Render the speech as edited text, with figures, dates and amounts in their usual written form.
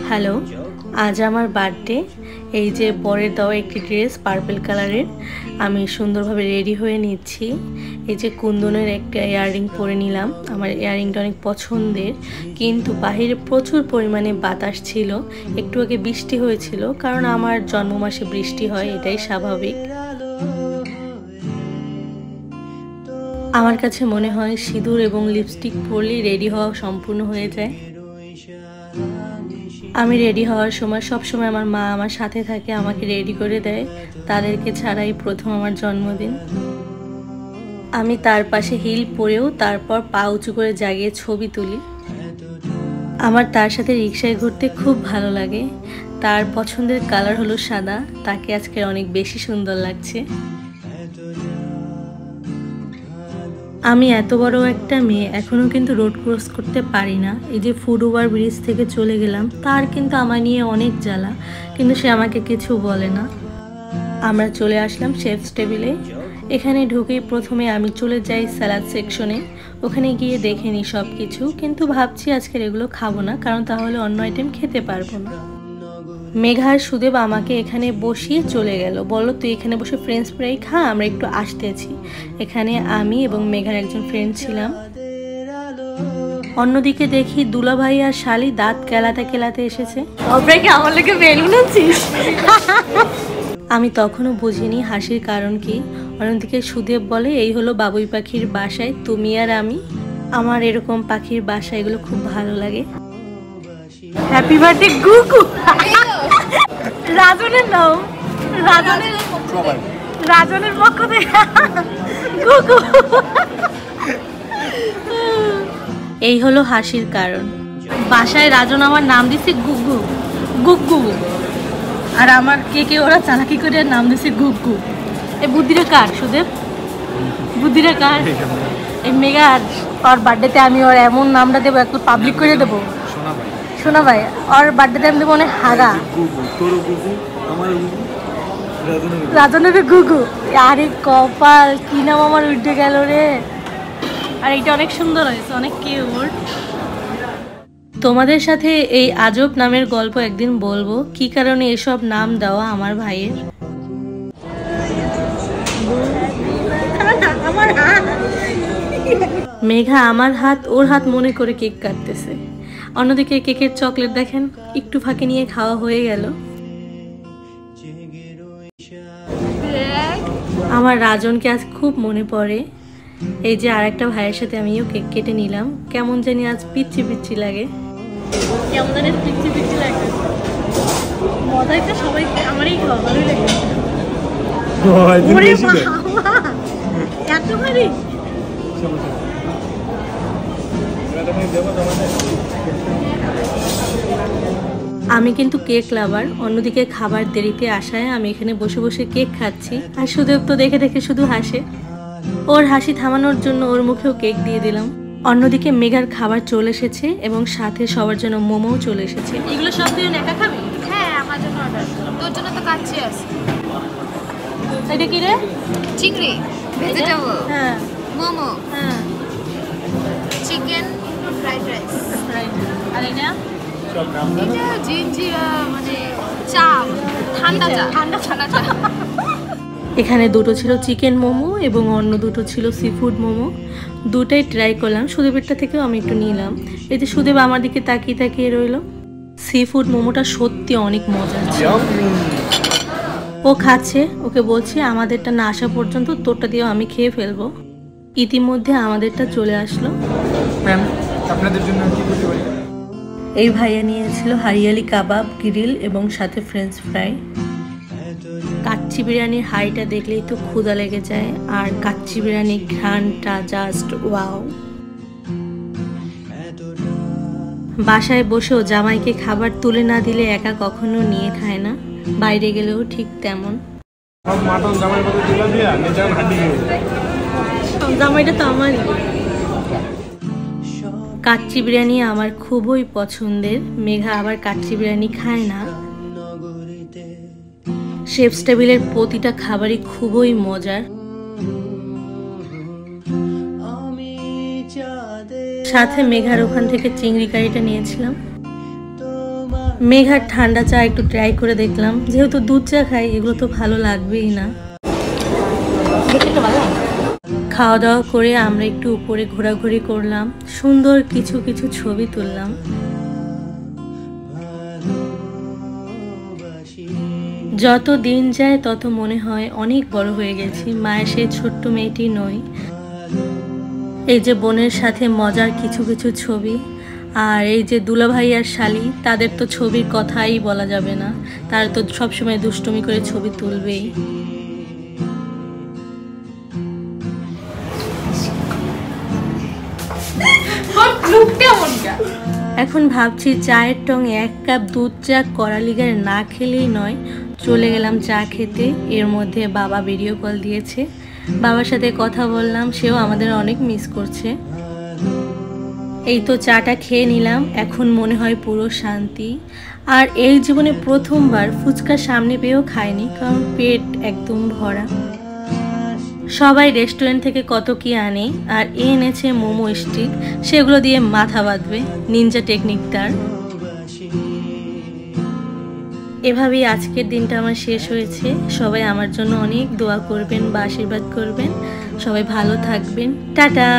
Hello, আজ আমার birthday. এই যে বরের দেওয়া একটি ড্রেস পার্পল কালারের, আমি সুন্দরভাবে রেডি হয়ে নিচ্ছি। এই যে কুন্দনের একটা ইয়াররিং পরে নিলাম, আমার ইয়াররিংটা অনেক পছন্দের, কিন্তু বাহিরে প্রচুর পরিমাণে বাতাস ছিল। একটু আগে বৃষ্টি হয়েছিল, কারণ আমার জন্ম মাসে বৃষ্টি হয়, এটাই স্বাভাবিক। আমার কাছে মনে হয় সিঁদুর এবং লিপস্টিক পরলেই রেডি হওয়া সম্পূর্ণ হয়ে যায়। আমি রেডি হওয়ার সময় সবসময় আমার মা আমার সাথে থাকে, আমাকে রেডি করে দেয়। তাদেরকে ছাড়াই প্রথম আমার জন্মদিন। আমি তার পাশে হিল পরেও তারপর পা উঁচু করে জাগিয়ে ছবি তুলি। আমার তার সাথে রিক্সায় ঘুরতে খুব ভালো লাগে। তার পছন্দের কালার হলো সাদা, তাকে আজকে অনেক বেশি সুন্দর লাগছে। আমি এত বড় একটা মেয়ে এখনো কিন্তু রোড ক্রস করতে পারি না। এই যে ফুটওভার ব্রিজ থেকে চলে গেলাম, তার কিন্তু আমার নিয়ে অনেক জ্বালা, কিন্তু সে আমাকে কিছু বলে না। আমরা চলে আসলাম শেফস টেবিলে। এখানে ঢুকেই প্রথমে আমি চলে যাই স্যালাড সেকশনে। ওখানে গিয়ে দেখে নিই সব কিছু, কিন্তু ভাবছি আজকের এগুলো খাবো না, কারণ তাহলে অন্য আইটেম খেতে পারবো না। মেঘা আর সুদেব আমাকে এখানে বসিয়ে চলে গেল, বললো তুই এখানে বসে ফ্রেঞ্চ ফ্রাই খা, আমরা একটু আসতেছি। এখানে আমি এবং মেঘার একজন ফ্রেন্ড ছিলাম। অন্যদিকে দেখি দুলাভাই আর শালি দাঁত কেলাতে কেলাতে এসেছে। আমার লেগে বেলুন আছিস? আমি তখনও বুঝিনি হাসির কারণ কি। অন্যদিকে সুদেব বলে, এই হলো বাবুই পাখির বাসায় তুমি আর আমি। আমার এরকম পাখির বাসা এগুলো খুব ভালো লাগে। Happy birthday গুগু। রাজনের নাম, রাজনের পক্ষ থেকে গুগু। এই হলো হাসির কারণ। বাসায় রাজন আমার নাম দিছে গুগু, গুগু। আর আমার কে ওরা চালাকি করে নাম দিছে গুগু। এই বুদ্ধিটা কার সুদেব? বুদ্ধিটা কার? এই মেঘা ওর বার্থডেতে আমি ওর এমন নামটা দেবো, একটু পাবলিক করে দেবো। শোনা ভাই, ওর বার্থডেতে আমি দেবো অনেক হাগা, রাজনের গুগু। আরে কপাল, কি নাম আমার উঠে গেল রে। আর এটা অনেক সুন্দর হয়েছে, অনেক কিউট। তোমাদের সাথে এই আজব নামের গল্প একদিন বলবো, কি কারণে এসব নাম দেওয়া আমার ভাইয়ের। মেঘা আমার হাত ওর হাত মনে করে কেক কাটতেছে। অন্যদিকে কেকের চকলেট দেখেন একটু ফাঁকে নিয়ে খাওয়া হয়ে গেল। আমার রাজনকে আজ খুব মনে পড়ে। এই যে আরেকটা ভাইয়ের সাথে আমিও কেক কেটে নিলাম। কেমন জানি আজ পিচ্ছি পিচ্ছি লাগে, কেমন জানি পিচ্ছি পিচ্ছি লাগে। মজা একটা সবাই আমারই খাওয়া ভালোই লাগে। এত ভারী। আমি কিন্তু কেক লাভার। অন্যদিকে খাবার দেরিতে আসায় আমি এখানে বসে বসে কেক খাচ্ছি, আর সুদেব তো দেখে দেখে শুধু হাসে। ওর হাসি থামানোর জন্য ওর মুখেও কেক দিয়ে দিলাম। অন্যদিকে মেঘার খাবার চলে এসেছে এবং সাথে সবার জন্য মোমোও চলে এসেছে। এগুলো সব তুই একা খাবি? হ্যাঁ, আমার জন্য অর্ডার। তোর জন্য তো কাচ্চি আছে। এটা কি রে? চিংড়ি, ভেজিটেবল, হ্যাঁ, মোমো, হ্যাঁ, চিকেন ফ্রাইড রাইস। আর এটা এটা জিঞ্জিরা, মানে চা, ঠান্ডা চা, ঠান্ডা চা। এখানে দুটো ছিল চিকেন মোমো এবং অন্য দুটো ছিল সি ফুড মোমো। দুটাই ট্রাই করলাম। সুদেবেরটা থেকেও আমি একটু নিলাম। এই যে সুদেব আমার দিকে তাকিয়ে তাকিয়ে রইল। সি ফুড মোমোটা সত্যি অনেক মজা ছিল। ও খাচ্ছে, ওকে বলছি আমাদেরটা না আসা পর্যন্ত তোরটা দিয়েও আমি খেয়ে ফেলবো। ইতিমধ্যে আমাদেরটা চলে আসলো। ম্যাম, আপনাদের জন্য কি করতে পারি? এই ভাইয়া নিয়েছিল হারিয়ালি কাবাব, গ্রিল এবং সাথে ফ্রেঞ্চ ফ্রাই। কাচ্চি বিরিয়ানির হাঁড়িটা দেখলেই তো ক্ষুধা লেগে যায়, আর কাচ্চি বিরিয়ানির ঘ্রাণটা জাস্ট ওয়াও। বাসায় বসেও জামাইকে খাবার তুলে না দিলে একা কখনো নিয়ে খায় না, বাইরে গেলেও ঠিক তেমন। জামাইটা তো আমারই। কাচ্চি বিরিয়ানি আমার খুবই পছন্দের। মেঘা আবার কাচ্চি বিরিয়ানি খায় না। শেফস টেবিলের প্রতিটা খাবারই খুবই মজার। সাথে মেঘার ওখান থেকে চিংড়ি কারিটা নিয়েছিলাম। মেঘার ঠান্ডা চা একটু ট্রাই করে দেখলাম, যেহেতু দুধ চা খাই এগুলো তো ভালো লাগবেই না। খাওয়া দাওয়া করে আমরা একটু উপরে ঘোরাঘুরি করলাম, সুন্দর কিছু কিছু ছবি তুললাম। যত দিন যায় তত মনে হয় অনেক বড় হয়ে গেছি, মায়ের সেই ছোট্ট মেয়েটি নই। এই যে বোনের সাথে মজার কিছু কিছু ছবি, আর এই যে দুলাভাই আর শালি, তাদের তো ছবির কথাই বলা যাবে না, তারা তো সবসময় দুষ্টুমি করে ছবি তুলবেই। এখন ভাবছি চায়ের টঙে 1 কাপ দুধ চা করালিগার না খেলেই নয়। চলে গেলাম চা খেতে, এর মধ্যে বাবা ভিডিও কল দিয়েছে, বাবার সাথে কথা বললাম, সেও আমাদের অনেক মিস করছে। এই তো চাটা খেয়ে নিলাম, এখন মনে হয় পুরো শান্তি। আর এই জীবনে প্রথমবার ফুচকা সামনে পেয়েও খাইনি, কারণ পেট একদম ভরা। সবাই রেস্টুরেন্ট থেকে কত কি আনে, আর এনেছে মোমো স্টিক, সেগুলো দিয়ে মাথা বাঁধবে, নিনজা টেকনিক তার। এভাবেই আজকের দিনটা আমার শেষ হয়েছে। সবাই আমার জন্য অনেক দোয়া করবেন বা আশীর্বাদ করবেন। সবাই ভালো থাকবেন। টাটা।